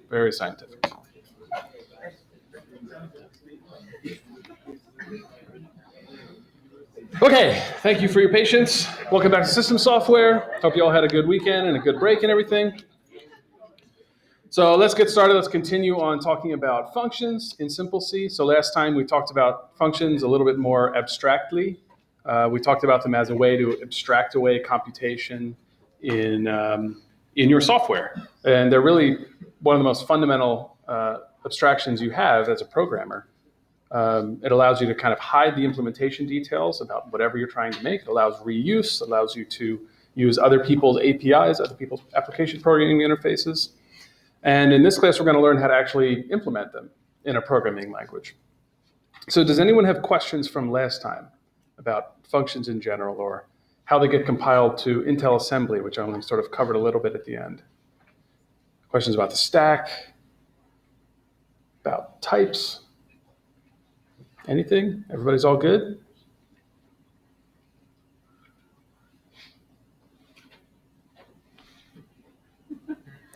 Very scientific. Okay, thank you for your patience. Welcome back to System Software. Hope you all had a good weekend and a good break and everything. So let's get started. Let's continue on talking about functions in SimpleC. So last time we talked about functions a little bit more abstractly. We talked about them as a way to abstract away computation in your software. And they're really one of the most fundamental abstractions you have as a programmer. It allows you to kind of hide the implementation details about whatever you're trying to make. It allows reuse, allows you to use other people's APIs, other people's application programming interfaces. And in this class, we're going to learn how to actually implement them in a programming language. So does anyone have questions from last time about functions in general or how they get compiled to Intel assembly, which I only sort of covered a little bit at the end? Questions about the stack, about types? Anything? Everybody's all good?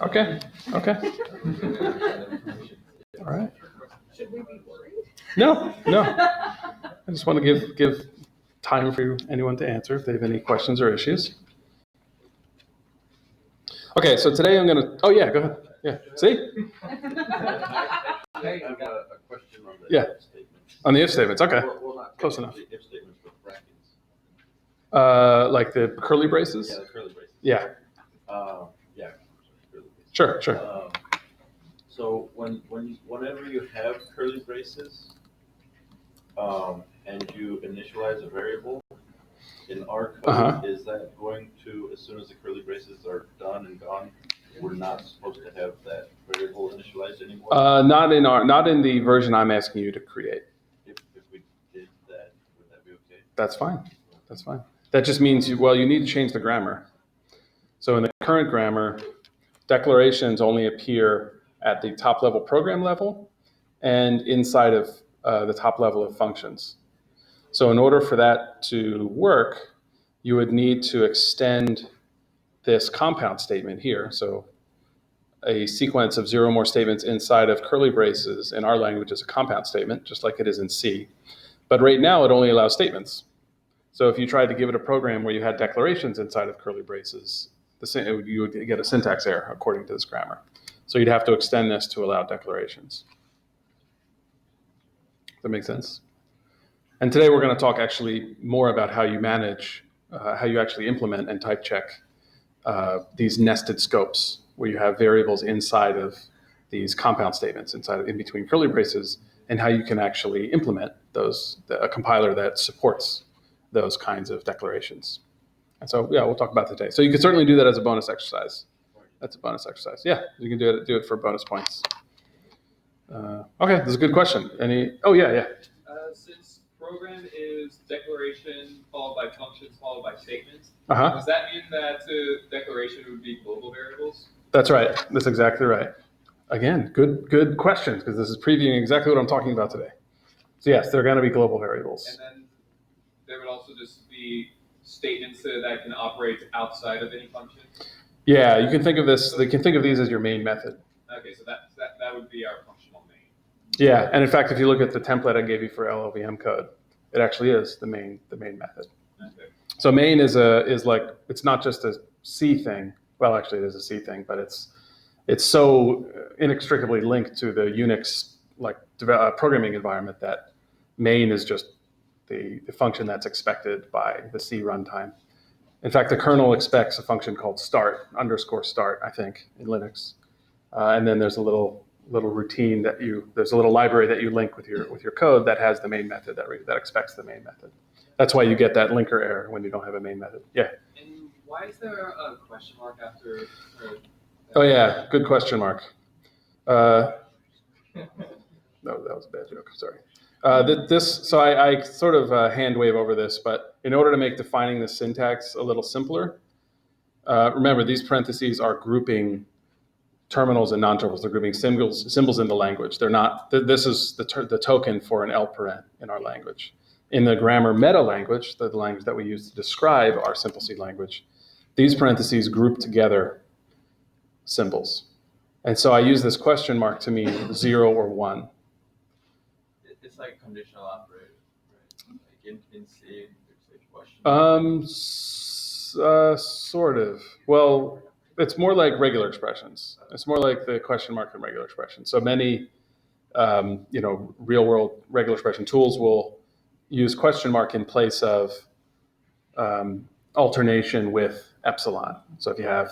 Okay. All right. Should we be worried? No. I just want to give time for anyone to answer if they have any questions or issues. Okay, so today I'm going to, oh yeah, go ahead. Yeah, see? I've got a question on the if statements. On the if statements, okay. Well, not close enough. The if statements, but brackets. Like the curly braces? Yeah, the curly braces. Yeah. Yeah. Curly braces. Sure. So whenever you have curly braces, and you initialize a variable in our code, is that going to, as soon as the curly braces are done and gone, we're not supposed to have that variable initialized anymore? Not in the version I'm asking you to create. If we did that, would that be okay? That's fine. That just means you need to change the grammar. So in the current grammar, declarations only appear at the top level program level and inside of the top level of functions. So in order for that to work, you would need to extend this compound statement here. So a sequence of 0 more statements inside of curly braces in our language is a compound statement, just like it is in C. But right now it only allows statements. So if you tried to give it a program where you had declarations inside of curly braces, you would get a syntax error according to this grammar. So you'd have to extend this to allow declarations. Does that make sense? And today we're going to talk actually more about how you manage, how you actually implement and type check these nested scopes where you have variables inside of these compound statements in between curly braces, and how you can actually implement a compiler that supports those kinds of declarations. And so, yeah, we'll talk about that today. So you can certainly do that as a bonus exercise. That's a bonus exercise. Yeah, you can do it for bonus points. Okay, that's a good question. Oh, yeah. Since program is declaration followed by functions followed by statements, Uh-huh. Does that mean that declaration would be global variables? That's right. That's exactly right. Again, good questions, because this is previewing exactly what I'm talking about today. So yes, they're going to be global variables. And then there would also just be statements that can operate outside of any function? Yeah, you can think of this. They can think of these as your main method. Okay, so that would be our functional main. Yeah, and in fact, if you look at the template I gave you for LLVM code, it actually is the main method. Okay. So main is like, it's not just a C thing. Well, actually, it is a C thing, but it's so inextricably linked to the Unix programming environment that main is just the function that's expected by the C runtime. In fact, the kernel expects a function called start, _start, I think, in Linux. And then there's a little routine there's a little library that you link with your code that has the main method that expects the main method. That's why you get that linker error when you don't have a main method. Yeah. And why is there a question mark after? Oh yeah, good question mark. No, that was a bad joke. Sorry. So I sort of hand wave over this, but in order to make defining the syntax a little simpler, remember these parentheses are grouping terminals and non-terminals. They're grouping symbols in the language. They're not. This is the token for an L-paren in our language. In the grammar meta language, the language that we use to describe our SimpleC language, these parentheses group together symbols. And so I use this question mark to mean 0 or 1. It's like conditional operator, right? Like in C, there's a question. Sort of. Well, it's more like regular expressions. It's more like the question mark in regular expressions. So many, real world regular expression tools will use question mark in place of alternation with epsilon. So if you have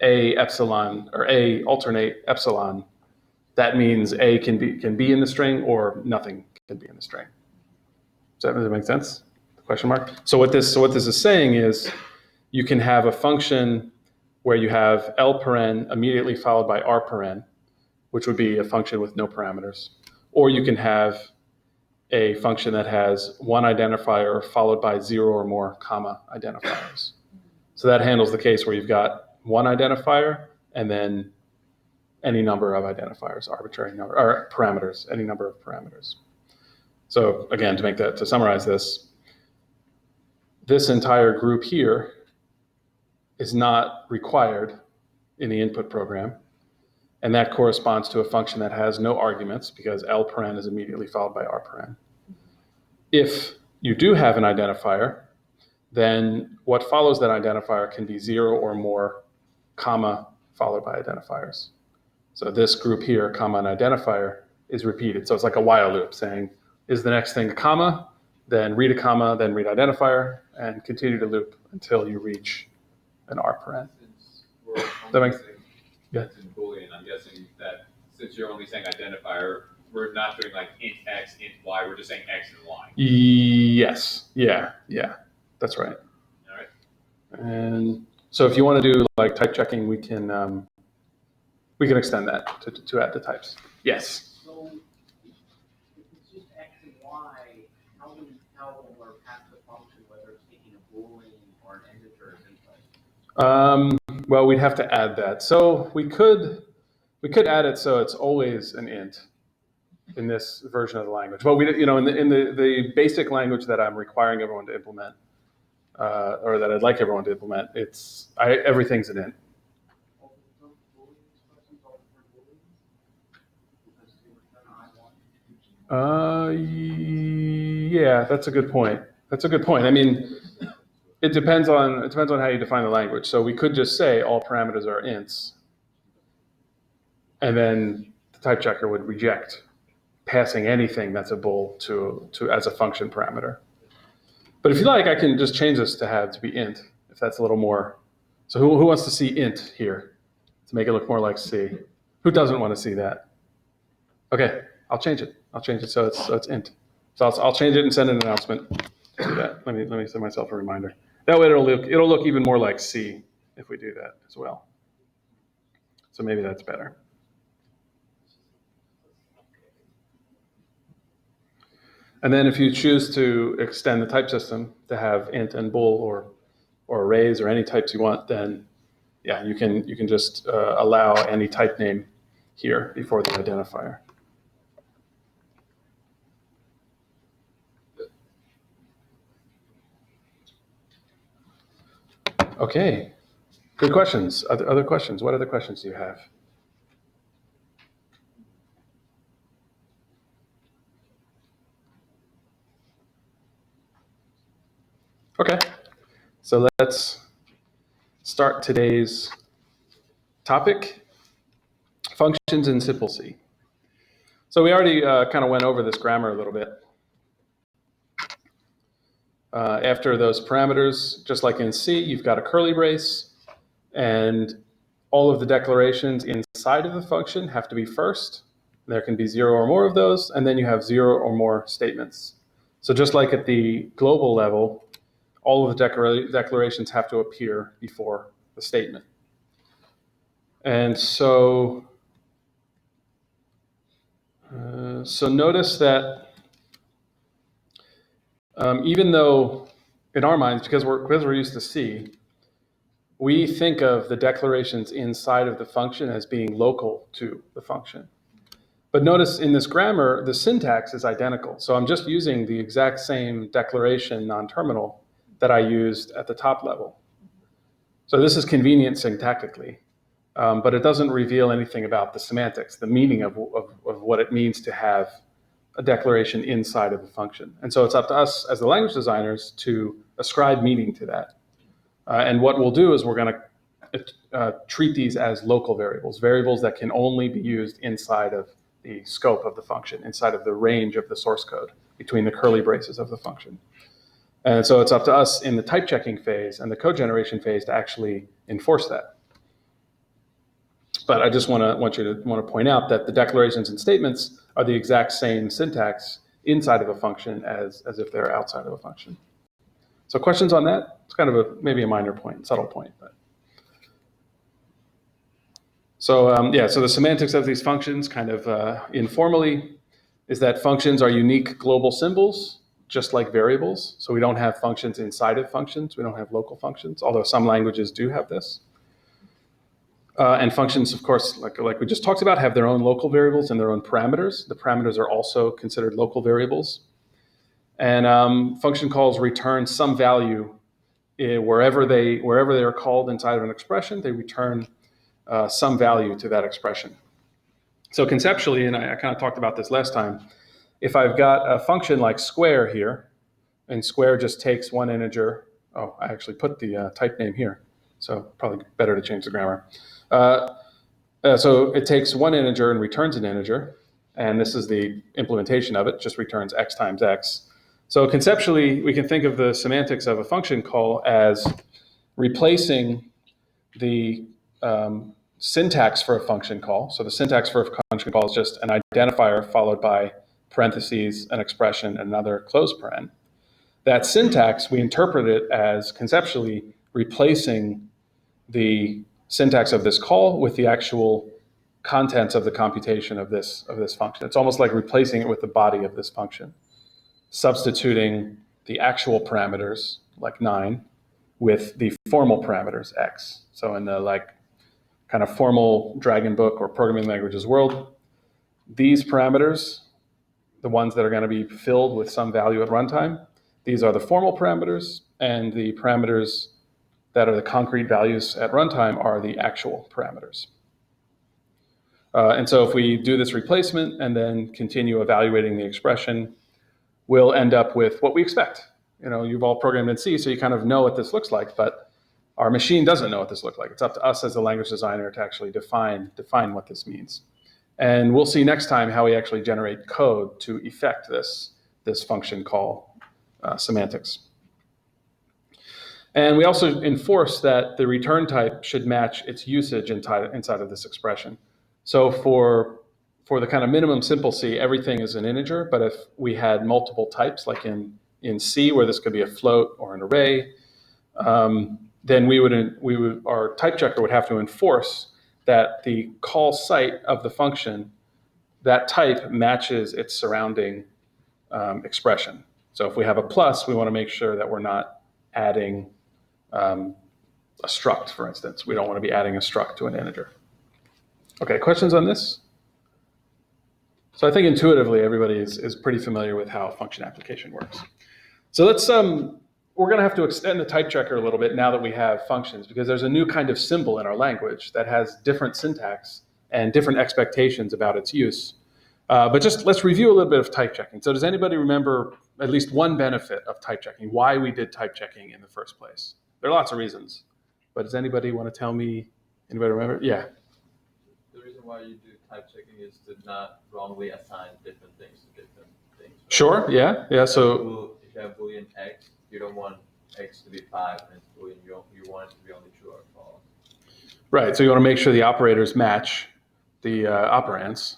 a epsilon or a alternate epsilon, that means a can be in the string or nothing can be in the string. Does that make sense? The question mark. So what this is saying is you can have a function where you have L paren immediately followed by R paren, which would be a function with no parameters, or you can have a function that has one identifier followed by 0 or more comma identifiers. So that handles the case where you've got one identifier and then any number of identifiers, arbitrary number, or parameters, any number of parameters. So again, to summarize this entire group here is not required in the input program. And that corresponds to a function that has no arguments because L paren is immediately followed by R paren. If you do have an identifier, then what follows that identifier can be 0 or more comma followed by identifiers. So this group here, comma and identifier, is repeated. So it's like a while loop saying, is the next thing a comma, then read a comma, then read identifier, and continue to loop until you reach an R paren. Since we're That makes- yeah. In Boolean, I'm guessing that since you're only saying identifier, we're not doing like int x, int y, we're just saying x and y. Yes. Yeah. That's right. All right. And so if you want to do like type checking, we can extend that to add the types. Yes. So if it's just x and y, how will you tell when we're past the function whether it's taking a Boolean or an integer as input? Well, we'd have to add that. So we could add it so it's always an int in this version of the language. But in the basic language that I'm requiring everyone to implement, or that I'd like everyone to implement, everything's an int. Yeah, that's a good point. I mean, it depends on how you define the language. So we could just say all parameters are ints, and then the type checker would reject passing anything that's a bool to as a function parameter. But if you like, I can just change this to be int, if that's a little more. So who wants to see int here to make it look more like C? Who doesn't want to see that? Okay, I'll change it so it's int. So I'll change it and send an announcement to that. Let me send myself a reminder. That way it'll look even more like C if we do that as well. So maybe that's better. And then if you choose to extend the type system to have int and bool or arrays or any types you want, then yeah, you can just allow any type name here before the identifier. Okay, good questions. Other questions? What other questions do you have? Okay, so let's start today's topic, functions in SimpleC. So we already kind of went over this grammar a little bit. After those parameters, just like in C, you've got a curly brace, and all of the declarations inside of the function have to be first. There can be 0 or more of those, and then you have 0 or more statements. So just like at the global level, all of the declarations have to appear before the statement. And so, notice that even though in our minds, because we're used to C, we think of the declarations inside of the function as being local to the function. But notice in this grammar, the syntax is identical. So I'm just using the exact same declaration non-terminal that I used at the top level. So this is convenient syntactically. but it doesn't reveal anything about the semantics, the meaning of what it means to have a declaration inside of a function. And so it's up to us as the language designers to ascribe meaning to that. And what we'll do is we're going to treat these as local variables that can only be used inside of the scope of the function, inside of the range of the source code between the curly braces of the function. And so it's up to us in the type checking phase and the code generation phase to actually enforce that. But I just want you to point out that the declarations and statements are the exact same syntax inside of a function as if they're outside of a function. So questions on that? It's kind of maybe a minor point, subtle point. But. So so the semantics of these functions kind of informally is that functions are unique global symbols, just like variables. So we don't have functions inside of functions. We don't have local functions, although some languages do have this. And functions, of course, like we just talked about, have their own local variables and their own parameters. The parameters are also considered local variables. And function calls return some value wherever they are called inside of an expression. They return some value to that expression. So conceptually, and I kind of talked about this last time, if I've got a function like square here, and square just takes one integer. Oh, I actually put the type name here, so probably better to change the grammar. So it takes one integer and returns an integer, and this is the implementation of it, just returns x times x. So conceptually, we can think of the semantics of a function call as replacing the syntax for a function call. So the syntax for a function call is just an identifier followed by parentheses, an expression, and another close paren. That syntax, we interpret it as conceptually replacing the syntax of this call with the actual contents of the computation of this function. It's almost like replacing it with the body of this function, substituting the actual parameters, like 9, with the formal parameters, x. So in the kind of formal Dragon Book or programming languages world, these parameters, the ones that are going to be filled with some value at runtime, these are the formal parameters, and the parameters that are the concrete values at runtime are the actual parameters. And so if we do this replacement and then continue evaluating the expression, we'll end up with what we expect. You've all programmed in C, so you kind of know what this looks like, but our machine doesn't know what this looks like. It's up to us as a language designer to actually define what this means. And we'll see next time how we actually generate code to effect this function call semantics. And we also enforce that the return type should match its usage inside of this expression. So for the kind of minimum SimpleC, everything is an integer, but if we had multiple types, like in C, where this could be a float or an array, then our type checker would have to enforce that the call site of the function, that type matches its surrounding expression. So if we have a plus, we want to make sure that we're not adding a struct, for instance. We don't want to be adding a struct to an integer. Okay, questions on this? So I think intuitively everybody is pretty familiar with how a function application works. So we're going to have to extend the type checker a little bit now that we have functions, because there's a new kind of symbol in our language that has different syntax and different expectations about its use. But just let's review a little bit of type checking. So does anybody remember at least one benefit of type checking, why we did type checking in the first place? There are lots of reasons, but does anybody want to tell me? Anybody remember? Yeah. The reason why you do type checking is to not wrongly assign different things to different things. Right? Sure, yeah. So if you have Boolean x, you don't want x to be 5 and it's Boolean, you want it to be only true or false. Right, so you want to make sure the operators match the operands.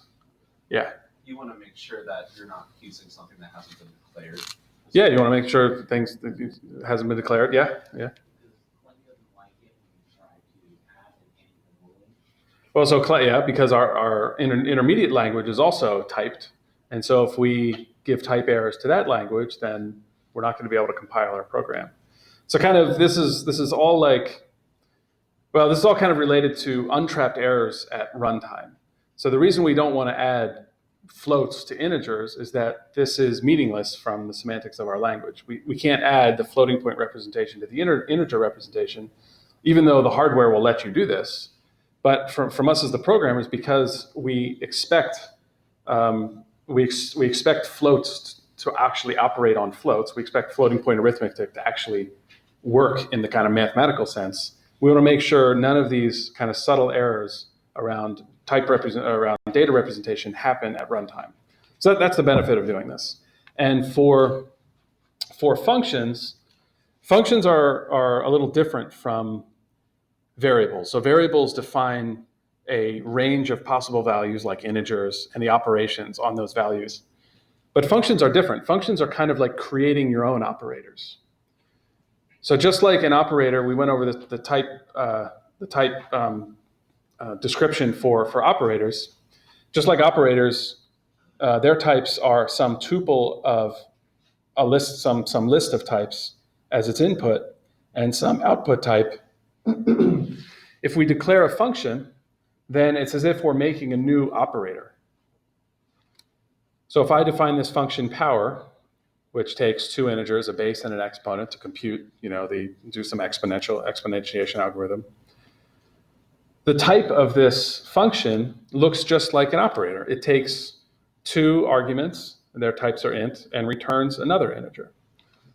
Yeah. You want to make sure that you're not using something that hasn't been declared. Yeah, you want to make sure things that hasn't been declared. Yeah. Well, so because our intermediate language is also typed, and so if we give type errors to that language, then we're not going to be able to compile our program. So kind of this is all kind of related to untrapped errors at runtime. So the reason we don't want to add floats to integers is that this is meaningless from the semantics of our language. We can't add the floating point representation to the integer representation, even though the hardware will let you do this. But from us as the programmers, because we expect floats to actually operate on floats, we expect floating point arithmetic to actually work in the kind of mathematical sense. We want to make sure none of these kind of subtle errors around around data representation happen at runtime. So that's the benefit of doing this. And for functions are a little different from variables. So variables define a range of possible values like integers and the operations on those values. But functions are different. Functions are kind of like creating your own operators. So just like an operator, we went over the type description for operators. Just like operators, their types are some tuple of a list, some list of types as its input, and some output type. If we declare a function, then it's as if we're making a new operator. So if I define this function power, which takes two integers, a base and an exponent, to compute, do some exponentiation algorithm. The type of this function looks just like an operator. It takes two arguments, and their types are int, and returns another integer.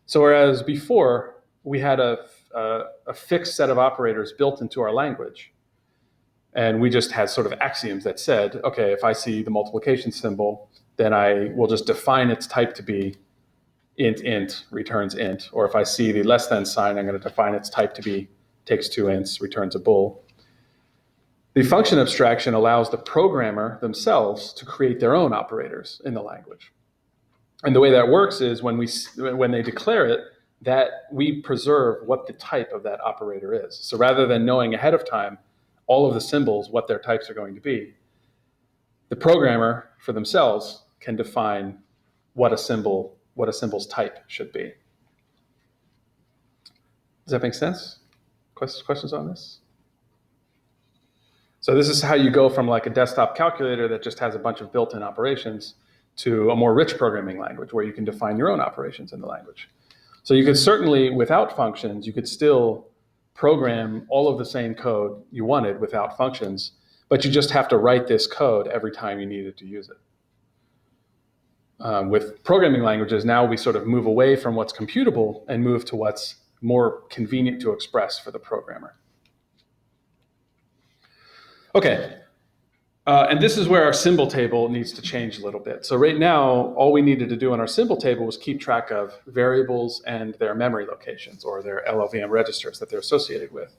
So whereas before we had a fixed set of operators built into our language, and we just had sort of axioms that said, okay, if I see the multiplication symbol, then I will just define its type to be int returns int, or if I see the less than sign, I'm going to define its type to be takes two ints, returns a bool. The function abstraction allows the programmer themselves to create their own operators in the language. And the way that works is when they declare it, that we preserve what the type of that operator is. So rather than knowing ahead of time all of the symbols, what their types are going to be, the programmer for themselves can define what a symbol's type should be. Does that make sense? Questions on this? So this is how you go from like a desktop calculator that just has a bunch of built-in operations to a more rich programming language where you can define your own operations in the language. So you could certainly, without functions, you could still program all of the same code you wanted without functions, but you just have to write this code every time you needed to use it. With programming languages, now we sort of move away from what's computable and move to what's more convenient to express for the programmer. Okay, and this is where our symbol table needs to change a little bit. So right now, all we needed to do in our symbol table was keep track of variables and their memory locations, or their LLVM registers that they're associated with.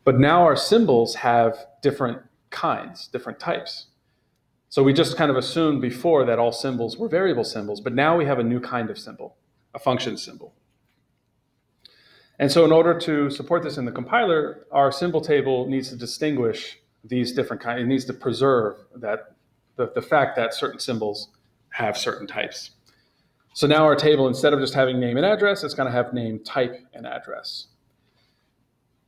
But now our symbols have different kinds, different types. So we just kind of assumed before that all symbols were variable symbols, but now we have a new kind of symbol, a function symbol. And so in order to support this in the compiler, our symbol table needs to distinguish these different kinds. It needs to preserve that the fact that certain symbols have certain types. So now our table, instead of just having name and address, it's going to have name, type, and address.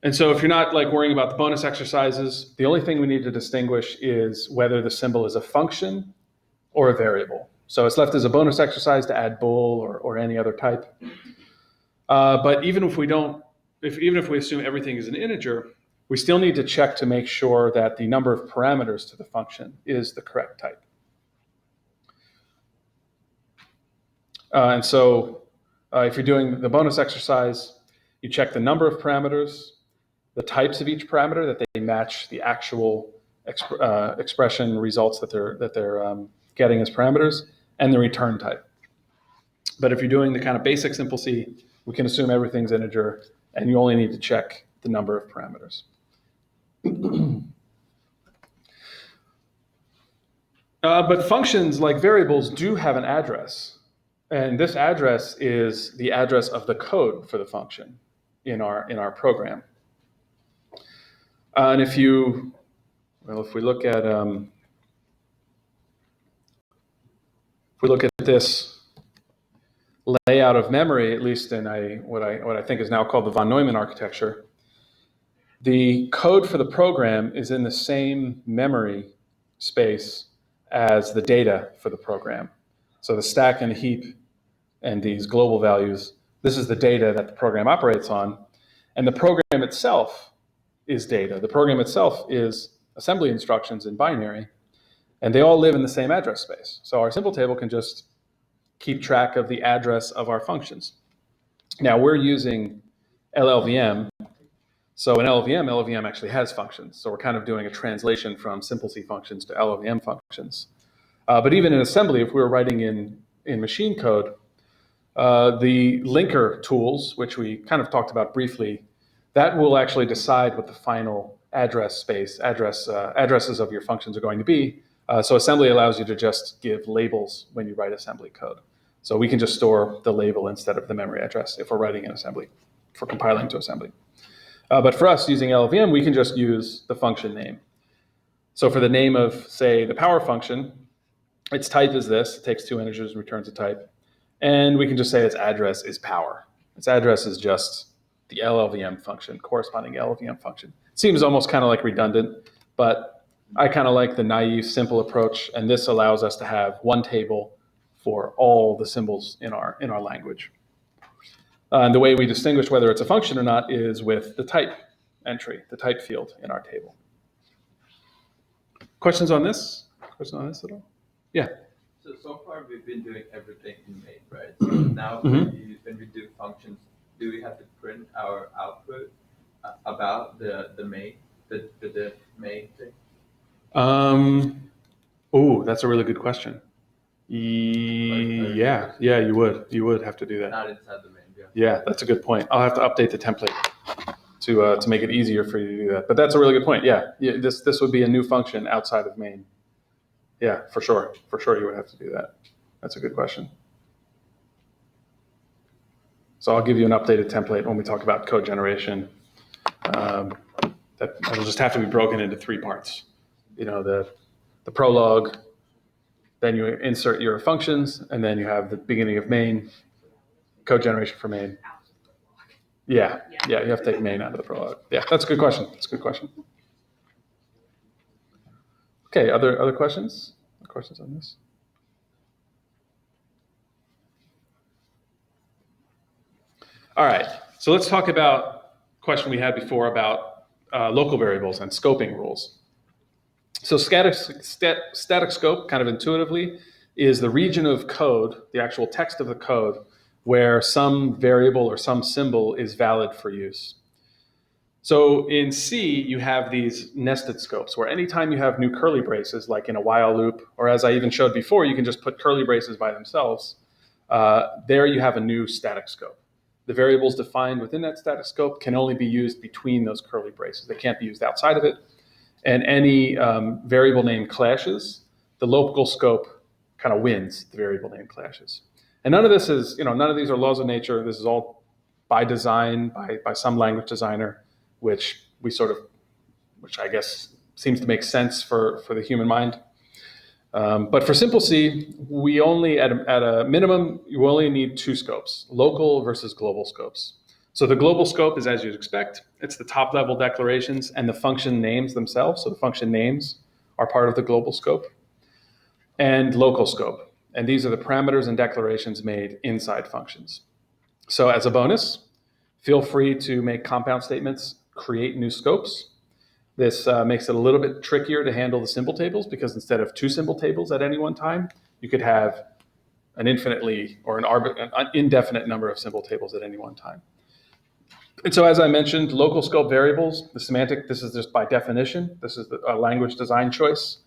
And so if you're not like worrying about the bonus exercises, the only thing we need to distinguish is whether the symbol is a function or a variable. So it's left as a bonus exercise to add bool or any other type. But even if we assume everything is an integer, we still need to check to make sure that the number of parameters to the function is the correct type. And so if you're doing the bonus exercise, you check the number of parameters, the types of each parameter, that they match the actual expression results that they're getting as parameters, and the return type. But if you're doing the kind of basic SimpleC, we can assume everything's integer, and you only need to check the number of parameters. But functions, like variables, do have an address. And this address is the address of the code for the function in our program. And if we look at this layout of memory, at least in what I think is now called the von Neumann architecture, the code for the program is in the same memory space as the data for the program. So the stack and heap and these global values, this is the data that the program operates on. And the program itself is data. The program itself is assembly instructions in binary, and they all live in the same address space. So our simple table can just keep track of the address of our functions. Now we're using LLVM. So in LLVM actually has functions. So we're kind of doing a translation from SimpleC functions to LLVM functions. But even in assembly, if we were writing in machine code, the linker tools, which we kind of talked about briefly, that will actually decide what the final address space, addresses of your functions are going to be. So assembly allows you to just give labels when you write assembly code. So we can just store the label instead of the memory address if we're writing in assembly, for compiling to assembly. But for us, using LLVM, we can just use the function name. So for the name of, say, the power function, its type is this. It takes 2 integers and returns a type. And we can just say its address is power. Its address is just the LLVM function, corresponding LLVM function. It seems almost kind of like redundant, but I kind of like the naive, simple approach. And this allows us to have one table for all the symbols in our language. And the way we distinguish whether it's a function or not is with the type entry, the type field in our table. Questions on this? Questions on this at all? Yeah. So far we've been doing everything in main, right? So now when we do functions, do we have to print our output about the main, the main thing? Oh, that's a really good question. Yeah, you would have to do that. Not inside the main, yeah. Yeah, that's a good point. I'll have to update the template to make it easier for you to do that. But that's a really good point. Yeah, this would be a new function outside of main. Yeah, for sure. For sure you would have to do that. That's a good question. So I'll give you an updated template when we talk about code generation. That'll just have to be broken into 3 parts. You know, the prologue, then you insert your functions, and then you have the beginning of main, code generation for main. Yeah, you have to take main out of the prologue. Yeah, that's a good question. That's a good question. Okay, other questions? Questions on this? All right, so let's talk about a question we had before about local variables and scoping rules. So static scope, kind of intuitively, is the region of code, the actual text of the code, where some variable or some symbol is valid for use. So in C, you have these nested scopes, where anytime you have new curly braces, like in a while loop, or as I even showed before, you can just put curly braces by themselves, there you have a new static scope. The variables defined within that static scope can only be used between those curly braces. They can't be used outside of it. And any variable name clashes, the local scope kind of wins the variable name clashes. And none of this is, none of these are laws of nature. This is all by design, by some language designer, which I guess seems to make sense for the human mind. But for SimpleC, we only, at a minimum, you only need 2 scopes, local versus global scopes. So the global scope is as you'd expect. It's the top level declarations and the function names themselves. So the function names are part of the global scope. And local scope. And these are the parameters and declarations made inside functions. So as a bonus, feel free to make compound statements, create new scopes. This makes it a little bit trickier to handle the symbol tables, because instead of 2 symbol tables at any one time, you could have an infinitely or an indefinite number of symbol tables at any one time. And so as I mentioned, local scope variables, the semantic, this is just by definition, this is a language design choice.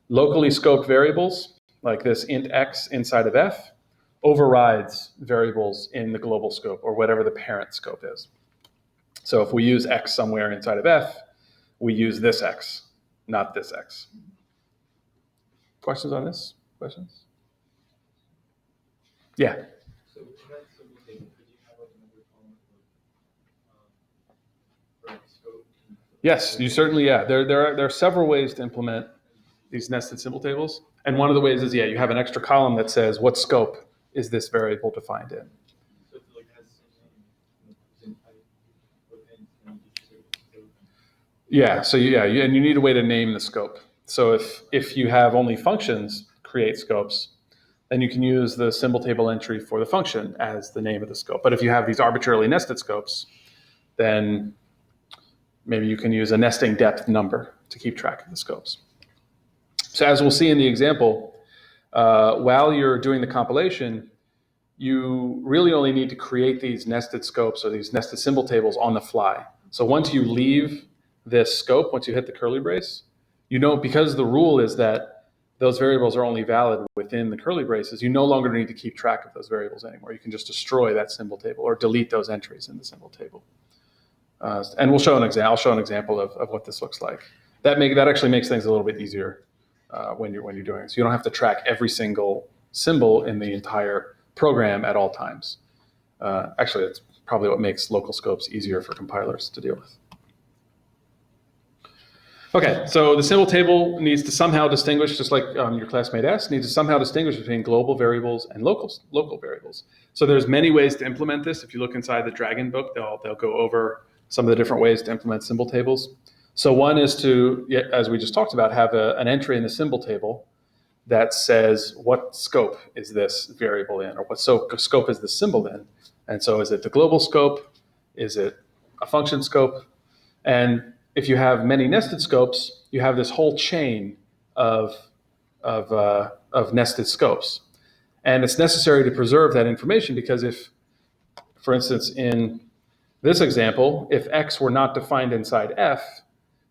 Locally scoped variables, like this int x inside of f, overrides variables in the global scope, or whatever the parent scope is. So if we use x somewhere inside of f, we use this x, not this x. Questions on this? Questions? Yeah. So with that symbol table, could you have like another column for scope? Yes, you certainly, yeah. There are several ways to implement these nested symbol tables. And one of the ways is, you have an extra column that says what scope is this variable defined in. So it like has some type within scope. Yeah, so and you need a way to name the scope. So if you have only functions create scopes, then you can use the symbol table entry for the function as the name of the scope. But if you have these arbitrarily nested scopes, then maybe you can use a nesting depth number to keep track of the scopes. So as we'll see in the example, while you're doing the compilation, you really only need to create these nested scopes or these nested symbol tables on the fly. So once you leave this scope, once you hit the curly brace, you know, because the rule is that those variables are only valid within the curly braces, you no longer need to keep track of those variables anymore. You can just destroy that symbol table or delete those entries in the symbol table. And we'll show an example. I'll show an example of what this looks like. That actually makes things a little bit easier when you're doing it. So you don't have to track every single symbol in the entire program at all times. Actually, that's probably what makes local scopes easier for compilers to deal with. Okay, so the symbol table needs to somehow distinguish, just like your classmate S, needs to somehow distinguish between global variables and local variables. So there's many ways to implement this. If you look inside the Dragon book, they'll go over some of the different ways to implement symbol tables. So one is to, as we just talked about, have an entry in the symbol table that says what scope is this variable in, or what scope is the symbol in. And so is it the global scope? Is it a function scope? And if you have many nested scopes, you have this whole chain of nested scopes. And it's necessary to preserve that information because if, for instance, in this example, if X were not defined inside F,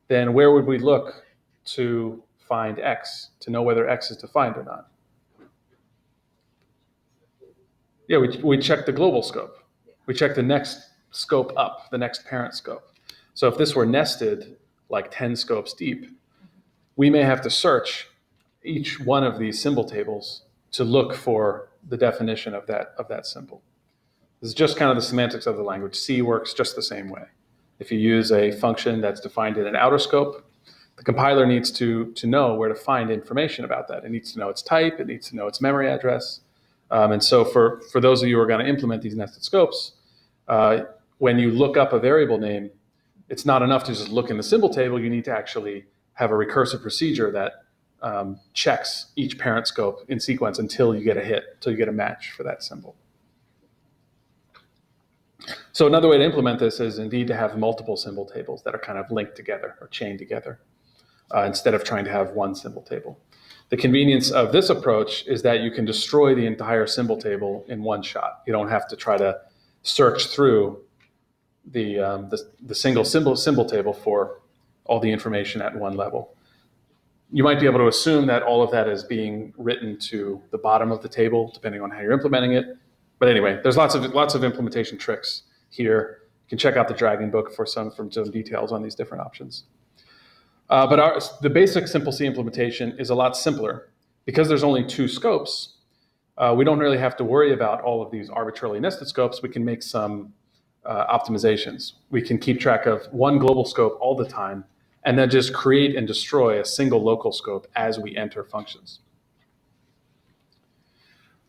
then where would we look to find X, to know whether X is defined or not? Yeah, we check the global scope. We check the next scope up, the next parent scope. So if this were nested like 10 scopes deep, we may have to search each one of these symbol tables to look for the definition of that symbol. This is just kind of the semantics of the language. C works just the same way. If you use a function that's defined in an outer scope, the compiler needs to know where to find information about that. It needs to know its type, it needs to know its memory address. And so for those of you who are going to implement these nested scopes, when you look up a variable name, it's not enough to just look in the symbol table. You need to actually have a recursive procedure that checks each parent scope in sequence until you get a hit, until you get a match for that symbol. So another way to implement this is indeed to have multiple symbol tables that are kind of linked together or chained together instead of trying to have one symbol table. The convenience of this approach is that you can destroy the entire symbol table in one shot. You don't have to try to search through the single symbol table for all the information at one level. You might be able to assume that all of that is being written to the bottom of the table, depending on how you're implementing it. But anyway, there's lots of implementation tricks here. You can check out the Dragon book for some details on these different options. But the basic SimpleC implementation is a lot simpler. Because there's only 2 scopes, we don't really have to worry about all of these arbitrarily nested scopes. We can make some optimizations. We can keep track of one global scope all the time, and then just create and destroy a single local scope as we enter functions.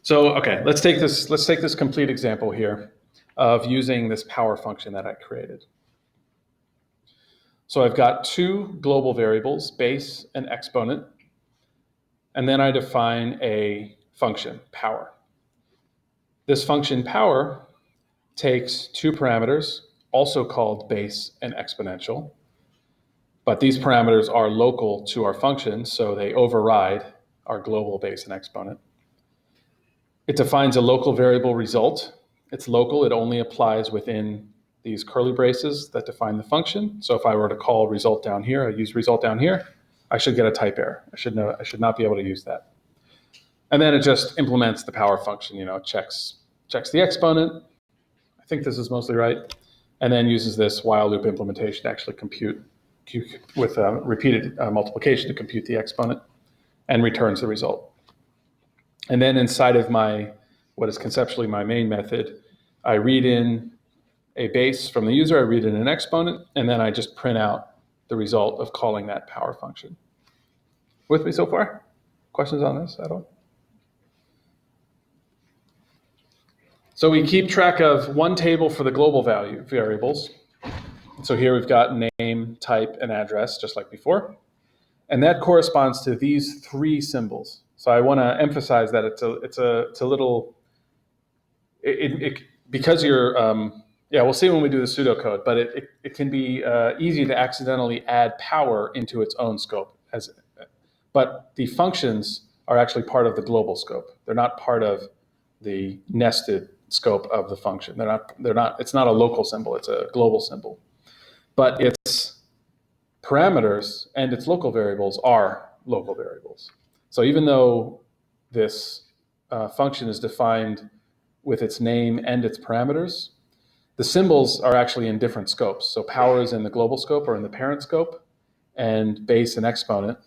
So, okay, let's take this complete example here of using this power function that I created. So I've got 2 global variables, base and exponent, and then I define a function, power. This function, power, takes 2 parameters, also called base and exponential, but these parameters are local to our function, so they override our global base and exponent. It defines a local variable result. It's local, it only applies within these curly braces that define the function. So if I were to call result down here, I use result down here, I should get a type error. I should not be able to use that. And then it just implements the power function, checks the exponent. I think this is mostly right. And then uses this while loop implementation to actually compute with repeated multiplication to compute the exponent and returns the result. And then inside of what is conceptually my main method, I read in a base from the user, I read in an exponent, and then I just print out the result of calling that power function. With me so far? Questions on this at all? So we keep track of one table for the global value variables. So here we've got name, type, and address, just like before. And that corresponds to these 3 symbols. So I want to emphasize that it's a little, because Yeah, we'll see when we do the pseudocode, but it can be easy to accidentally add power into its own scope. But the functions are actually part of the global scope. They're not part of the nested scope of the function. It's not a local symbol, it's a global symbol. But its parameters and its local variables are local variables. So even though this function is defined with its name and its parameters, the symbols are actually in different scopes. So power is in the global scope or in the parent scope, and base and exponent,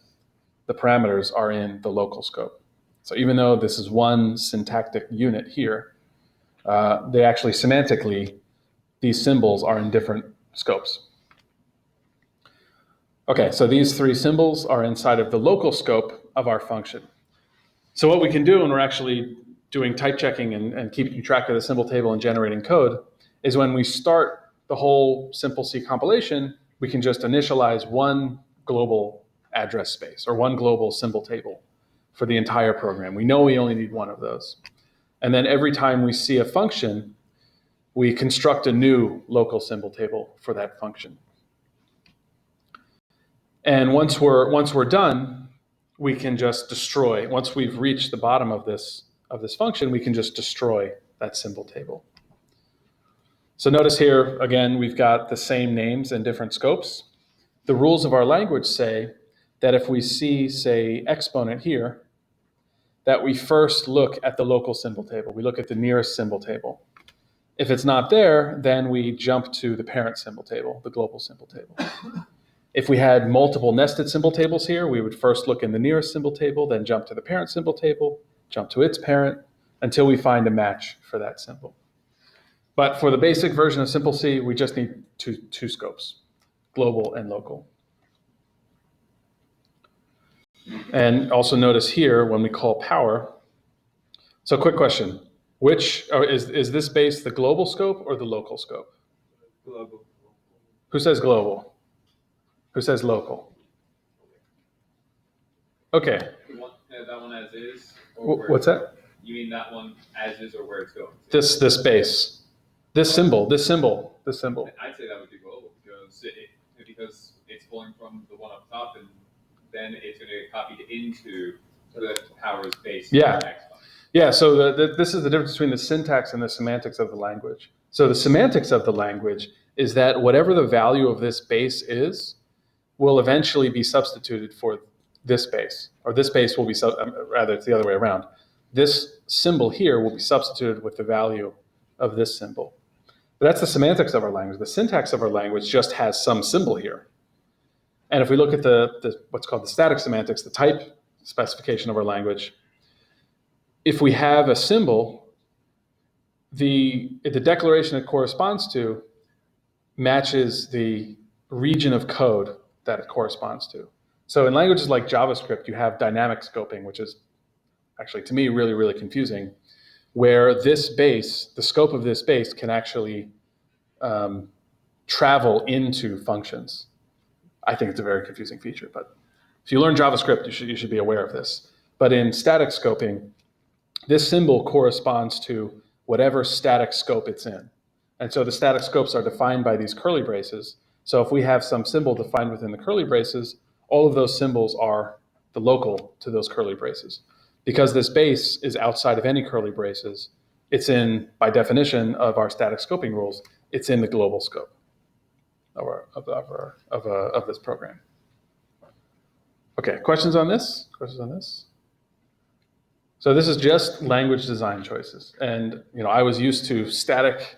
the parameters, are in the local scope. So even though this is one syntactic unit here, they actually semantically, these symbols are in different scopes. Okay, so these three symbols are inside of the local scope of our function. So what we can do when we're actually doing type checking and keeping track of the symbol table and generating code is when we start the whole SimpleC compilation, we can just initialize one global address space or one global symbol table for the entire program. We know we only need one of those. And then every time we see a function, we construct a new local symbol table for that function. And once we're done, we can just destroy. Once we've reached the bottom of this function, we can just destroy that symbol table. So notice here, again, we've got the same names and different scopes. The rules of our language say that if we see, say, exponent here, that we first look at the local symbol table. We look at the nearest symbol table. If it's not there, then we jump to the parent symbol table, the global symbol table. If we had multiple nested symbol tables here, we would first look in the nearest symbol table, then jump to the parent symbol table, jump to its parent, until we find a match for that symbol. But for the basic version of SimpleC, we just need two scopes, global and local. And also notice here, when we call power, so quick question, is this base the global scope or the local scope? Global. Who says global? Who says local? Okay. That one as is? Or What's that? You mean that one as is or where it's going? This base. This symbol. I'd say that would be global because it's pulling from the one up top and then it's going to get copied into the power's base. Yeah. Yeah, so this is the difference between the syntax and the semantics of the language. So the semantics of the language is that whatever the value of this base is, will eventually be substituted for this base, or this base will be, rather it's the other way around. This symbol here will be substituted with the value of this symbol. But that's the semantics of our language. The syntax of our language just has some symbol here. And if we look at the what's called the static semantics, the type specification of our language, if we have a symbol, the declaration it corresponds to matches the region of code that it corresponds to. So in languages like JavaScript, you have dynamic scoping, which is actually, to me, really, really confusing, where this base, the scope of this base can actually travel into functions. I think it's a very confusing feature, but if you learn JavaScript, you should be aware of this. But in static scoping, this symbol corresponds to whatever static scope it's in. And so the static scopes are defined by these curly braces. So if we have some symbol defined within the curly braces, all of those symbols are the local to those curly braces. Because this base is outside of any curly braces, it's in, by definition of our static scoping rules, it's in the global scope of this program. Okay, questions on this? So this is just language design choices. And I was used to static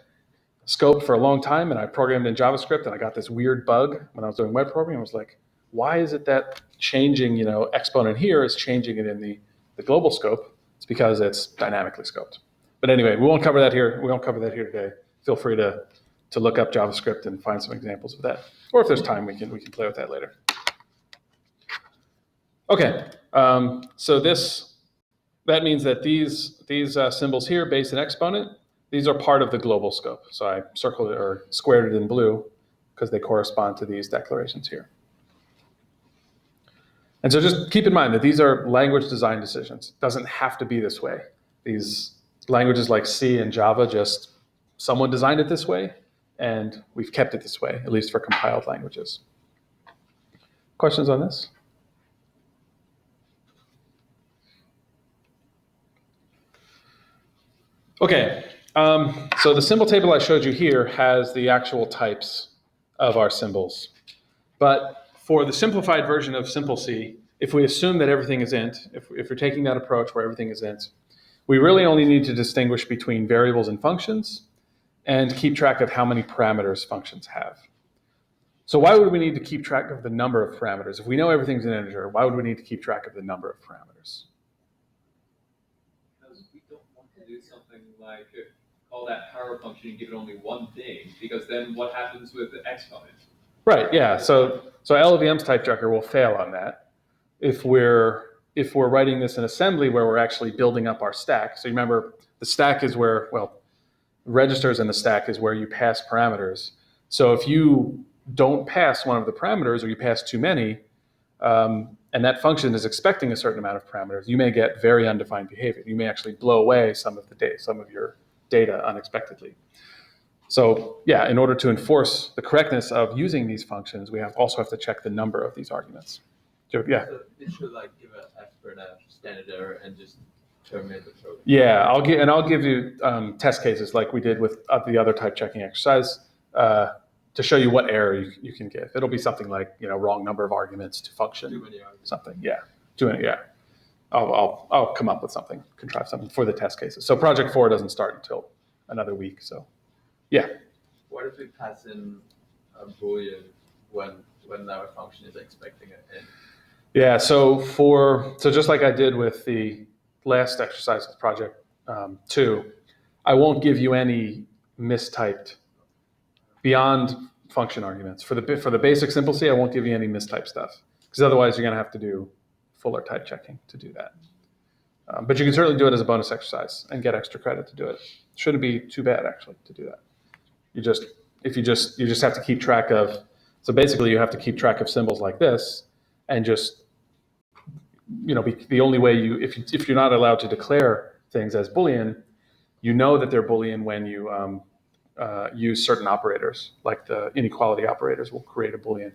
scope for a long time, and I programmed in JavaScript, and I got this weird bug when I was doing web programming. I was like, why is it that changing exponent here is changing it in the global scope? It's because it's dynamically scoped. But anyway, we won't cover that here. We won't cover that here today. Feel free to look up JavaScript and find some examples of that. Or if there's time, we can play with that later. Okay, so that means that these symbols here, base and exponent, these are part of the global scope. So I circled it or squared it in blue because they correspond to these declarations here. And so just keep in mind that these are language design decisions. It doesn't have to be this way. These languages like C and Java, just someone designed it this way. and we've kept it this way, at least for compiled languages. Questions on this? Okay, so the symbol table I showed you here has the actual types of our symbols. But for the simplified version of SimpleC, if we assume that everything is int, if we're taking that approach where everything is int, we really only need to distinguish between variables and functions and keep track of how many parameters functions have. So why would we need to keep track of the number of parameters? If we know everything's an integer, why would we need to keep track of the number of parameters? Because we don't want to do something like call that power function and give it only one thing, because then what happens with the exponent? Right, yeah, so LLVM's type checker will fail on that. If we're writing this in assembly where we're actually building up our stack, so you remember the stack is where, well, registers in the stack is where you pass parameters. So if you don't pass one of the parameters or you pass too many, and that function is expecting a certain amount of parameters, you may get very undefined behavior. You may actually blow away some of your data unexpectedly. So yeah, in order to enforce the correctness of using these functions, we also have to check the number of these arguments. So, yeah. So it should like give an expert a standard error and just terminate the program. Yeah, I'll give you test cases like we did with the other type checking exercise to show you what error you can give. It'll be something like, wrong number of arguments to function. Too many arguments. Something, yeah. Too many, yeah. I'll come up with something, contrive something for the test cases. So project 4 doesn't start until another week. So, yeah. What if we pass in a Boolean when our function is expecting it in? Yeah. So just like I did with the last exercise with project 2, I won't give you any mistyped beyond function arguments. For the basic SimpleC, I won't give you any mistyped stuff because otherwise you're going to have to do fuller type checking to do that. But you can certainly do it as a bonus exercise and get extra credit to do it. Shouldn't be too bad actually to do that. You just have to keep track of. So basically, you have to keep track of symbols like this, and just the only way if you're not allowed to declare things as Boolean, you know that they're Boolean when you use certain operators, like the inequality operators will create a Boolean,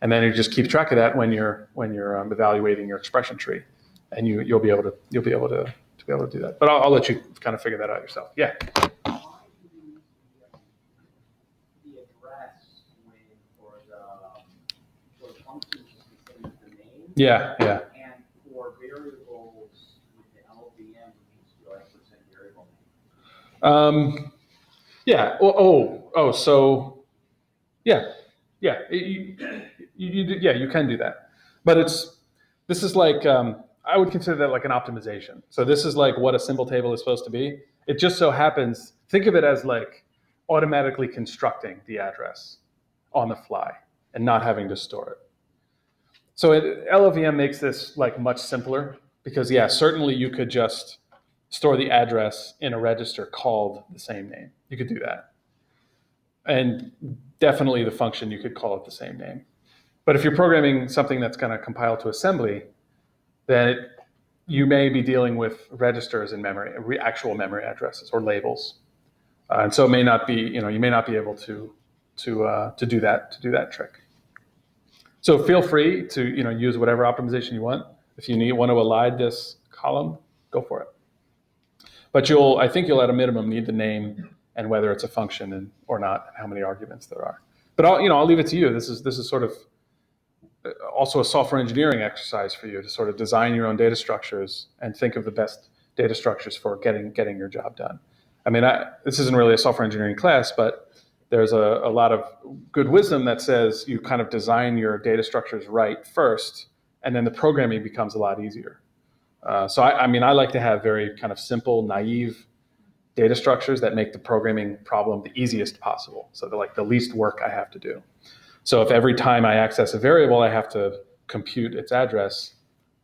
and then you just keep track of that when you're evaluating your expression tree, and you'll be able to do that. But I'll let you kind of figure that out yourself. Yeah. Yeah. And for variables with the LVM, we use the % variable name. Yeah. So yeah. You can do that, but this is like I would consider that like an optimization. So this is like what a symbol table is supposed to be. It just so happens. Think of it as like automatically constructing the address on the fly and not having to store it. So LLVM makes this like much simpler because certainly you could just store the address in a register called the same name. You could do that. And definitely the function, you could call it the same name. But if you're programming something that's going to compile to assembly, then you may be dealing with registers in memory, actual memory addresses or labels. And so it may not be, you may not be able to do that trick. So feel free to use whatever optimization you want. If you want to elide this column, go for it. But I think you'll at a minimum need the name and whether it's a function or not, and how many arguments there are. But I'll leave it to you. This is sort of also a software engineering exercise for you to sort of design your own data structures and think of the best data structures for getting your job done. I mean, this isn't really a software engineering class, but there's a lot of good wisdom that says you kind of design your data structures right first, and then the programming becomes a lot easier. So I like to have very kind of simple, naive data structures that make the programming problem the easiest possible. So they're like the least work I have to do. So if every time I access a variable, I have to compute its address,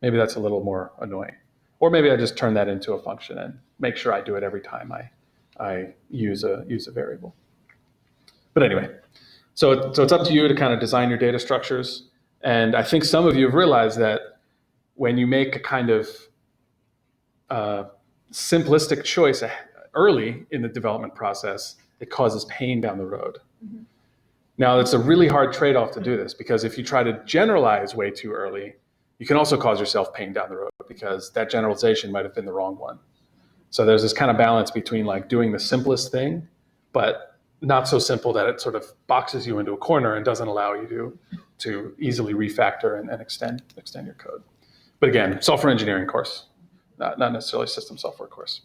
maybe that's a little more annoying. Or maybe I just turn that into a function and make sure I do it every time I use a variable. But anyway, so it's up to you to kind of design your data structures. And I think some of you have realized that when you make a kind of simplistic choice early in the development process, it causes pain down the road. Now, it's a really hard trade-off to do this, because if you try to generalize way too early, you can also cause yourself pain down the road, because that generalization might have been the wrong one. So there's this kind of balance between like doing the simplest thing, but not so simple that it sort of boxes you into a corner and doesn't allow you to easily refactor and extend your code. But again, software engineering course, not necessarily system software course.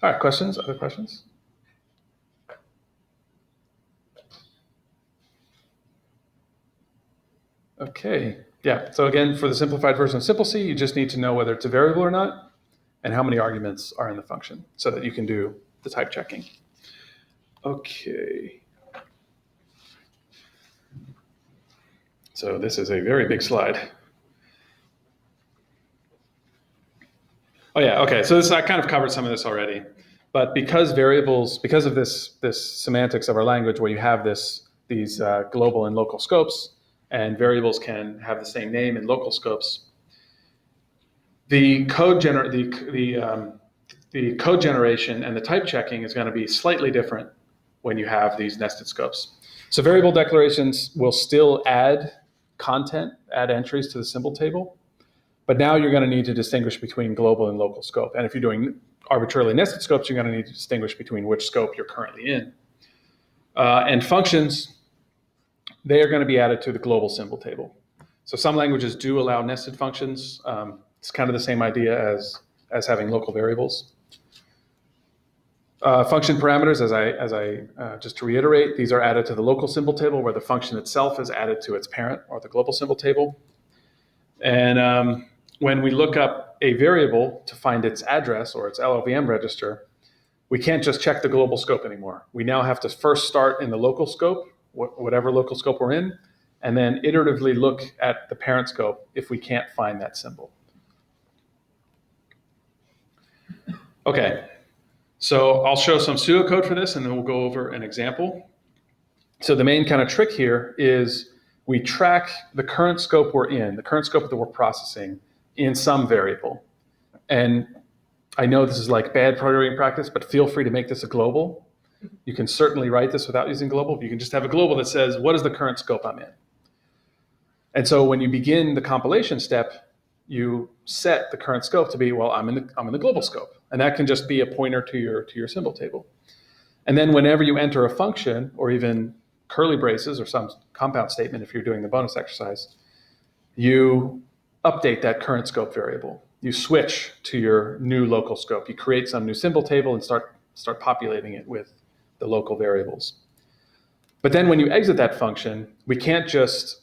All right, questions? Other questions? Okay, yeah. So again, for the simplified version of SimpleC, you just need to know whether it's a variable or not and how many arguments are in the function so that you can do the type checking. Okay. So this is a very big slide. Oh yeah, okay. So I kind of covered some of this already. But because variables, because of this semantics of our language where you have these global and local scopes, and variables can have the same name in local scopes, the code generation and the type checking is going to be slightly different when you have these nested scopes. So variable declarations will still add content, add entries to the symbol table, but now you're going to need to distinguish between global and local scope. And if you're doing arbitrarily nested scopes, you're going to need to distinguish between which scope you're currently in. And functions, they are going to be added to the global symbol table. So some languages do allow nested functions. It's kind of the same idea as having local variables. Function parameters, just to reiterate, these are added to the local symbol table where the function itself is added to its parent or the global symbol table. And when we look up a variable to find its address or its LLVM register, we can't just check the global scope anymore. We now have to first start in the local scope, whatever local scope we're in, and then iteratively look at the parent scope if we can't find that symbol. Okay, so I'll show some pseudocode for this and then we'll go over an example. So the main kind of trick here is we track the current scope we're in, the current scope that we're processing in some variable. And I know this is like bad programming practice, but feel free to make this a global. You can certainly write this without using global. You can just have a global that says, what is the current scope I'm in? And so when you begin the compilation step, you set the current scope to be, well, I'm in the global scope. And that can just be a pointer to your symbol table. And then whenever you enter a function or even curly braces or some compound statement, if you're doing the bonus exercise, you update that current scope variable. You switch to your new local scope. You create some new symbol table and start populating it with the local variables. But then when you exit that function, we can't just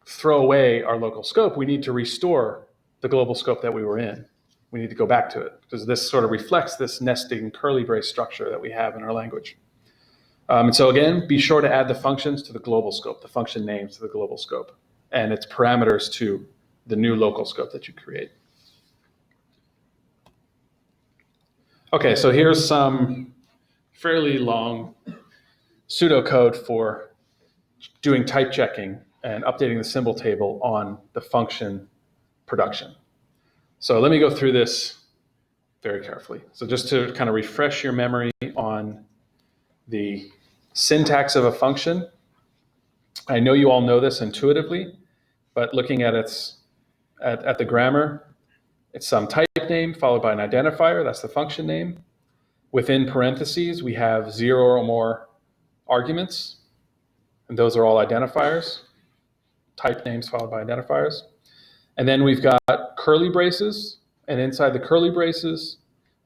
throw away our local scope. We need to restore the global scope that we were in. We need to go back to it because this sort of reflects this nesting curly brace structure that we have in our language. And so again, be sure to add the functions to the global scope, the function names to the global scope, and its parameters to the new local scope that you create. Okay, so here's some fairly long pseudocode for doing type checking and updating the symbol table on the function production. So let me go through this very carefully. So just to kind of refresh your memory on the syntax of a function, I know you all know this intuitively, but looking at at the grammar, it's some type name followed by an identifier, that's the function name. Within parentheses, we have 0 or more arguments, and those are all identifiers, type names followed by identifiers. And then we've got curly braces, and inside the curly braces,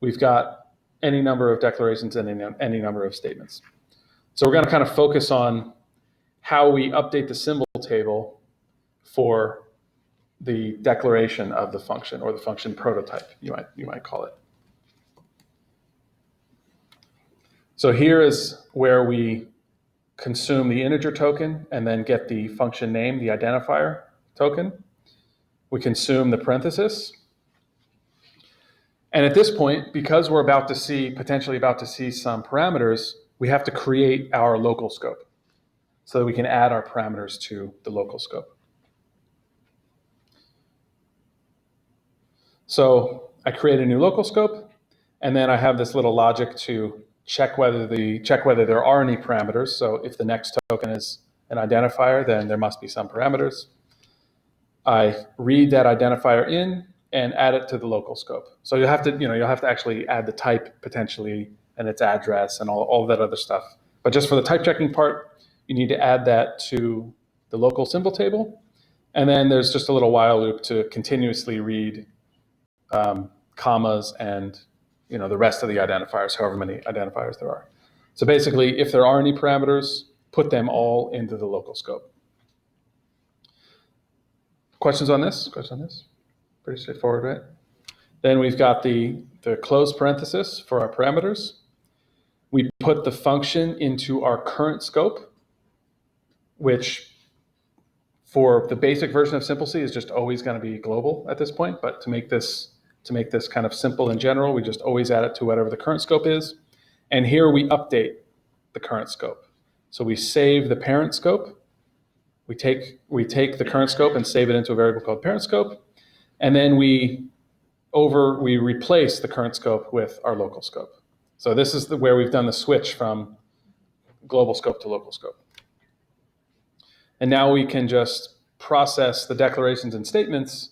we've got any number of declarations and any number of statements. So we're going to kind of focus on how we update the symbol table for the declaration of the function, or the function prototype, you might call it. So here is where we consume the integer token and then get the function name, the identifier token. We consume the parenthesis. And at this point, because we're potentially about to see some parameters, we have to create our local scope so that we can add our parameters to the local scope. So I create a new local scope, and then I have this little logic to check whether there are any parameters. So if the next token is an identifier, then there must be some parameters. I read that identifier in and add it to the local scope. So you'll have to actually add the type potentially and its address and all that other stuff. But just for the type checking part, you need to add that to the local symbol table. And then there's just a little while loop to continuously read commas and the rest of the identifiers, however many identifiers there are. So basically, if there are any parameters, put them all into the local scope. Questions on this? Pretty straightforward, right? Then we've got the close parenthesis for our parameters. We put the function into our current scope, which for the basic version of SimpleC is just always going to be global at this point. But to make this kind of simple in general, we just always add it to whatever the current scope is. And here we update the current scope. So we save the parent scope. We take the current scope and save it into a variable called parent scope. And then we replace the current scope with our local scope. So this is where we've done the switch from global scope to local scope. And now we can just process the declarations and statements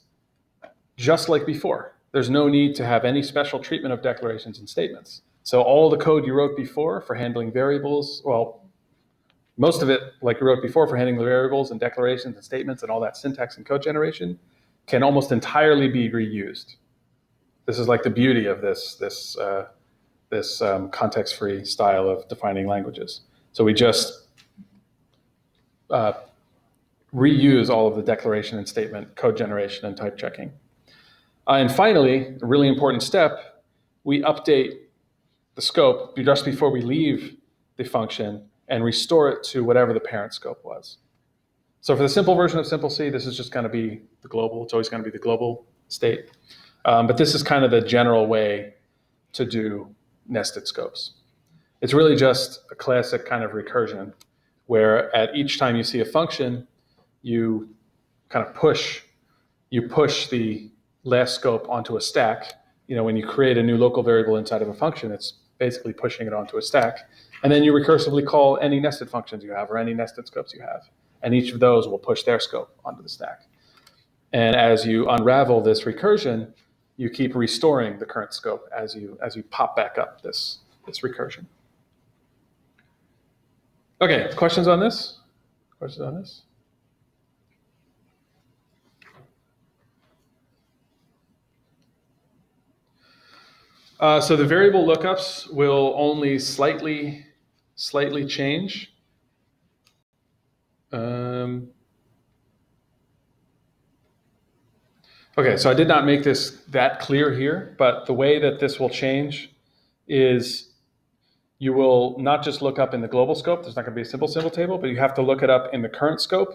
just like before. There's no need to have any special treatment of declarations and statements. So all the code you wrote before for handling variables, well, most of it, like you wrote before for handling the variables and declarations and statements and all that syntax and code generation, can almost entirely be reused. This is like the beauty of this context-free style of defining languages. So we just reuse all of the declaration and statement, code generation, and type checking. And finally, a really important step, we update the scope just before we leave the function and restore it to whatever the parent scope was. So for the simple version of SimpleC, this is just going to be the global. It's always going to be the global state. But this is kind of the general way to do nested scopes. It's really just a classic kind of recursion where at each time you see a function, you kind of push the last scope onto a stack. When you create a new local variable inside of a function, it's basically pushing it onto a stack. And then you recursively call any nested functions you have or any nested scopes you have. And each of those will push their scope onto the stack. And as you unravel this recursion, you keep restoring the current scope as you pop back up this recursion. Okay, questions on this? So the variable lookups will only slightly change. Okay, so I did not make this that clear here, but the way that this will change is you will not just look up in the global scope. There's not going to be a simple symbol table, but you have to look it up in the current scope.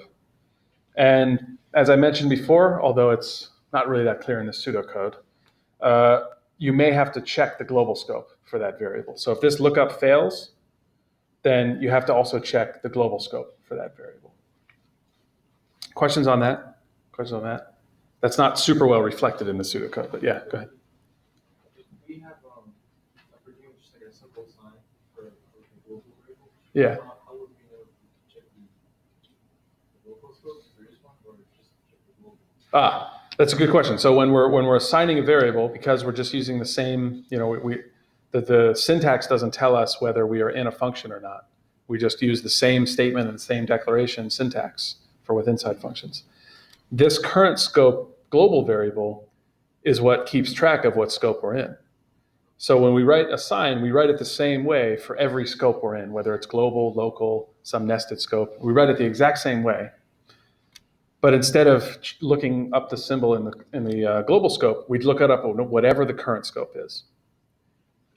And as I mentioned before, although it's not really that clear in the pseudocode, you may have to check the global scope for that variable. So if this lookup fails, then you have to also check the global scope for that variable. Questions on that? That's not super well reflected in the pseudocode, but yeah, go ahead. We have a pretty much like a simple sign for the global variable. Yeah. How would we know to check the local scope? There is one, or just check the global? That's a good question. So when we're assigning a variable, because we're just using the same, the syntax doesn't tell us whether we are in a function or not. We just use the same statement and the same declaration syntax for with inside functions. This current scope global variable is what keeps track of what scope we're in. So when we write assign, we write it the same way for every scope we're in, whether it's global, local, some nested scope. We write it the exact same way. But instead of looking up the symbol in the global scope, we'd look it up whatever the current scope is.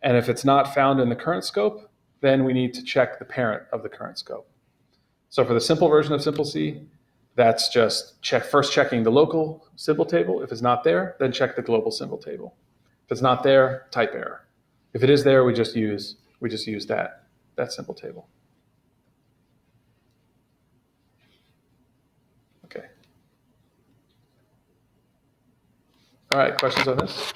And if it's not found in the current scope, then we need to check the parent of the current scope. So for the simple version of SimpleC, that's just first checking the local symbol table. If it's not there, then check the global symbol table. If it's not there, type error. If it is there, we just use that symbol table. Okay. All right, questions on this?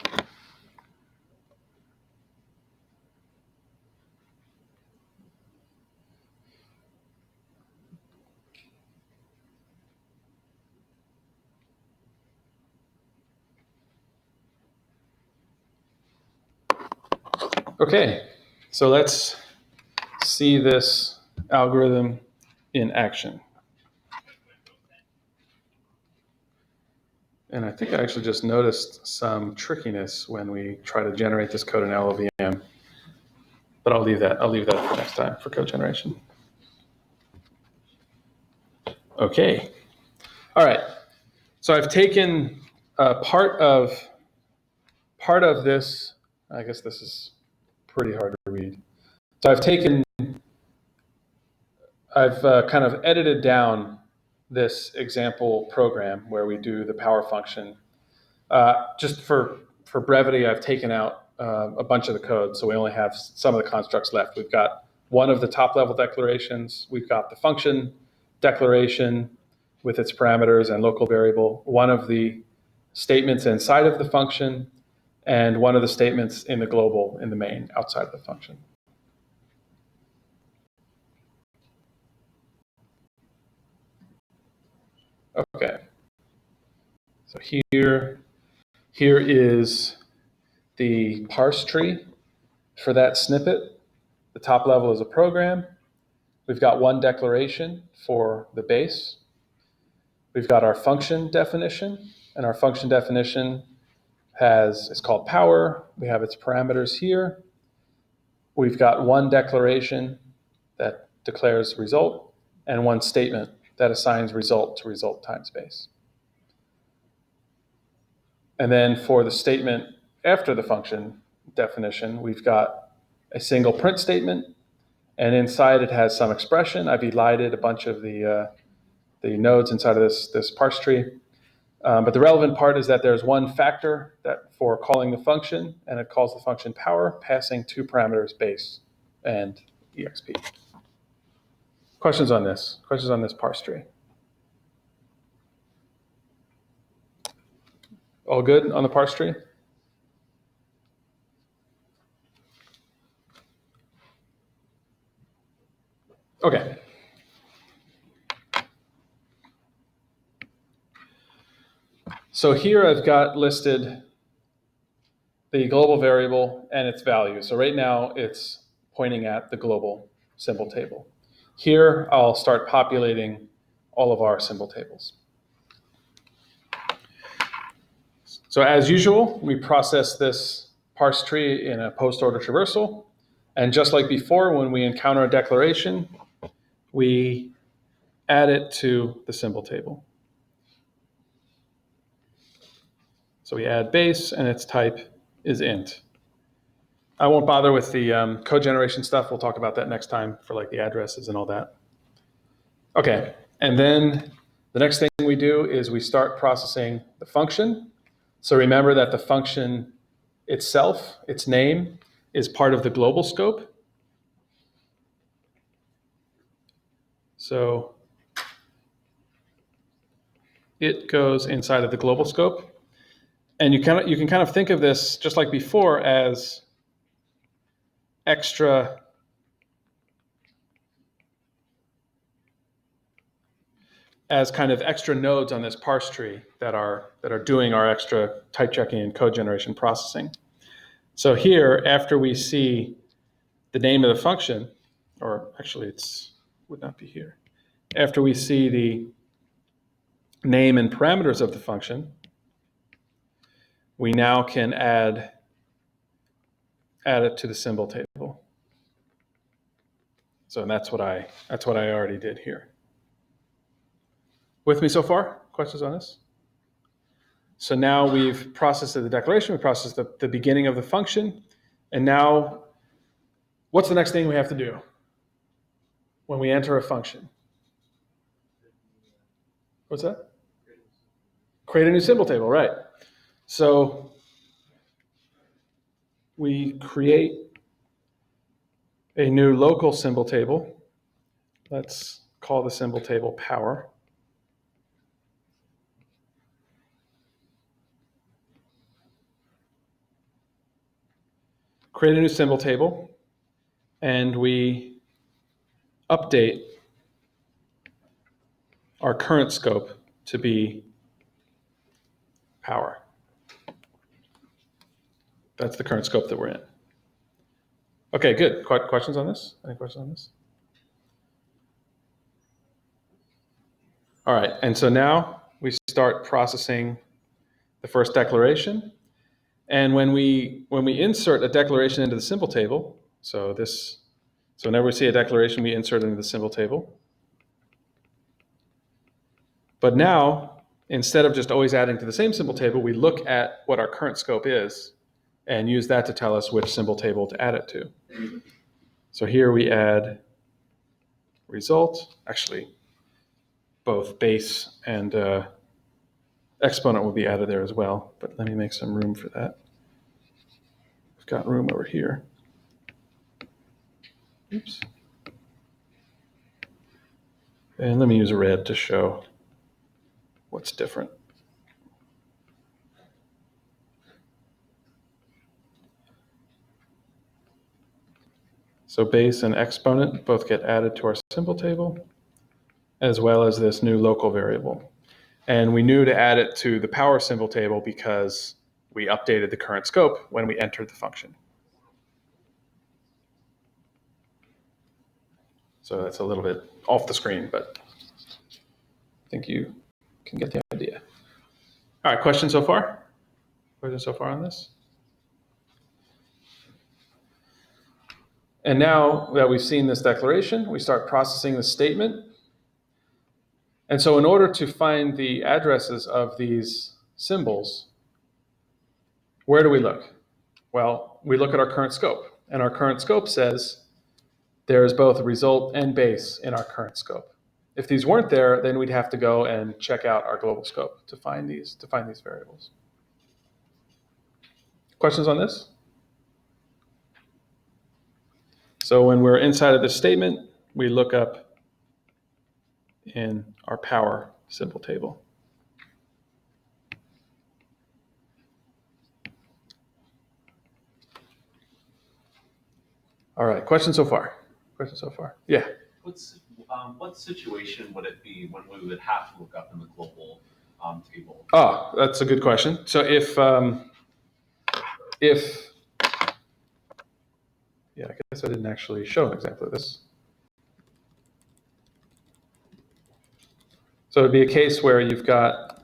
Okay, so let's see this algorithm in action. And I think I actually just noticed some trickiness when we try to generate this code in LLVM. But I'll leave that for next time for code generation. Okay. All right. So I've taken part of this. I guess this is pretty hard to read. So I've kind of edited down this example program where we do the power function. Just for brevity, I've taken out a bunch of the code, so we only have some of the constructs left. We've got one of the top-level declarations. We've got the function declaration with its parameters and local variable, one of the statements inside of the function, and one of the statements in the global, in the main, outside of the function. Okay. So here is the parse tree for that snippet. The top level is a program. We've got one declaration for the base. We've got our function definition, and our function definition it's called power. We have its parameters here. We've got one declaration that declares result, and one statement that assigns result to result times base. And then for the statement after the function definition, we've got a single print statement, and inside it has some expression. I've elided a bunch of the nodes inside of this parse tree. But the relevant part is that there's one factor for calling the function, and it calls the function power, passing two parameters, base and exp. Questions on this? Questions on this parse tree? All good on the parse tree? Okay. So here I've got listed the global variable and its value. So right now it's pointing at the global symbol table. Here I'll start populating all of our symbol tables. So as usual, we process this parse tree in a post-order traversal. And just like before, when we encounter a declaration, we add it to the symbol table. So we add base, and its type is int. I won't bother with the code generation stuff. We'll talk about that next time for like the addresses and all that. Okay, and then the next thing we do is we start processing the function. So remember that the function itself, its name, is part of the global scope. So it goes inside of the global scope. And you can kind of think of this, just like before, as extra nodes on this parse tree that are doing our extra type checking and code generation processing. So here, after we see the name of the function, or actually would not be here. After we see the name and parameters of the function, we now can add it to the symbol table. So that's what I already did here. With me so far? Questions on this? So now we've processed the declaration, we processed the beginning of the function, and now what's the next thing we have to do when we enter a function? What's that? Create a new symbol table, right. So we create a new local symbol table. Let's call the symbol table power. Create a new symbol table, and we update our current scope to be power. That's the current scope that we're in. Okay, good. Questions on this? Any questions on this? All right, and so now we start processing the first declaration. And when we insert a declaration into the symbol table, so whenever we see a declaration, we insert it into the symbol table. But now, instead of just always adding to the same symbol table, we look at what our current scope is and use that to tell us which symbol table to add it to. So here we add result, actually both base and exponent will be added there as well, but let me make some room for that. We've got room over here. Oops. And let me use red to show what's different. So base and exponent both get added to our symbol table, as well as this new local variable. And we knew to add it to the power symbol table because we updated the current scope when we entered the function. So that's a little bit off the screen, but I think you can get the idea. All right, questions so far? Questions so far on this? And now that we've seen this declaration, we start processing the statement. And so in order to find the addresses of these symbols, where do we look? Well, we look at our current scope. And our current scope says there is both result and base in our current scope. If these weren't there, then we'd have to go and check out our global scope to find these variables. Questions on this? So when we're inside of this statement, we look up in our power symbol table. All right, questions so far? Questions so far? Yeah. What situation would it be when we would have to look up in the global table? Oh, that's a good question. So if yeah, I guess I didn't actually show an example of this. So it'd be a case where you've got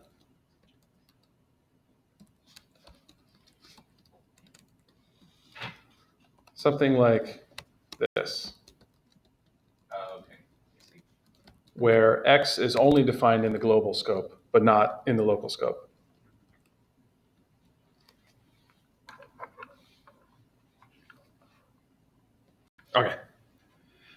something like this, Okay. where X is only defined in the global scope, but not in the local scope.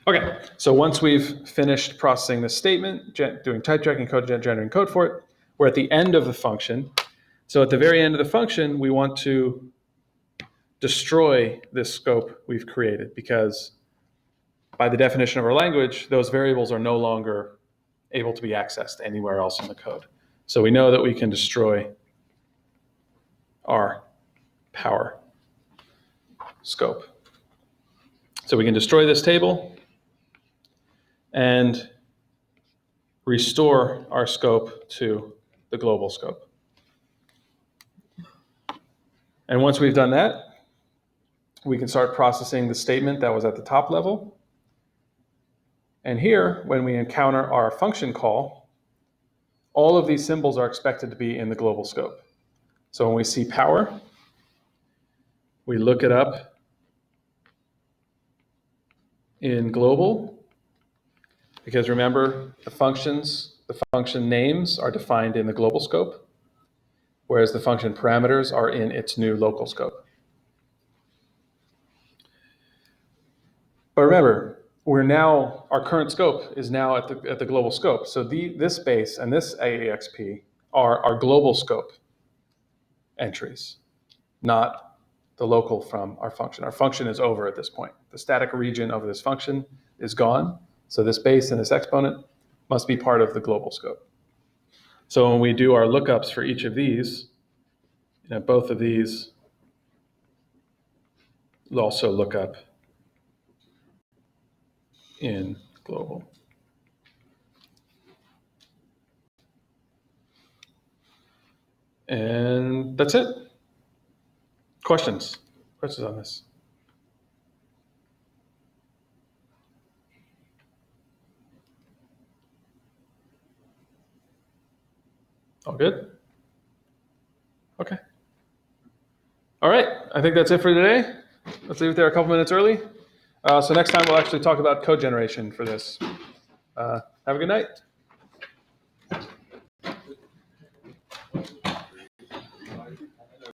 Okay, so once we've finished processing this statement, doing type checking, code generating code for it, we're at the end of the function. So at the very end of the function, we want to destroy this scope we've created because by the definition of our language, those variables are no longer able to be accessed anywhere else in the code. So we know that we can destroy our power scope. So we can destroy this table and restore our scope to the global scope. And once we've done that, we can start processing the statement that was at the top level. And here, when we encounter our function call, all of these symbols are expected to be in the global scope. So when we see power, we look it up in global, because remember, the function names are defined in the global scope, whereas the function parameters are in its new local scope. But remember, our current scope is now at the global scope. So this base and this AAXP are our global scope entries, not the local from our function. Our function is over at this point. The static region of this function is gone. So this base and this exponent must be part of the global scope. So when we do our lookups for each of these, both of these will also look up in global. And that's it. Questions on this? All good? Okay. All right, I think that's it for today. Let's leave it there a couple minutes early. So next time we'll actually talk about code generation for this. Have a good night.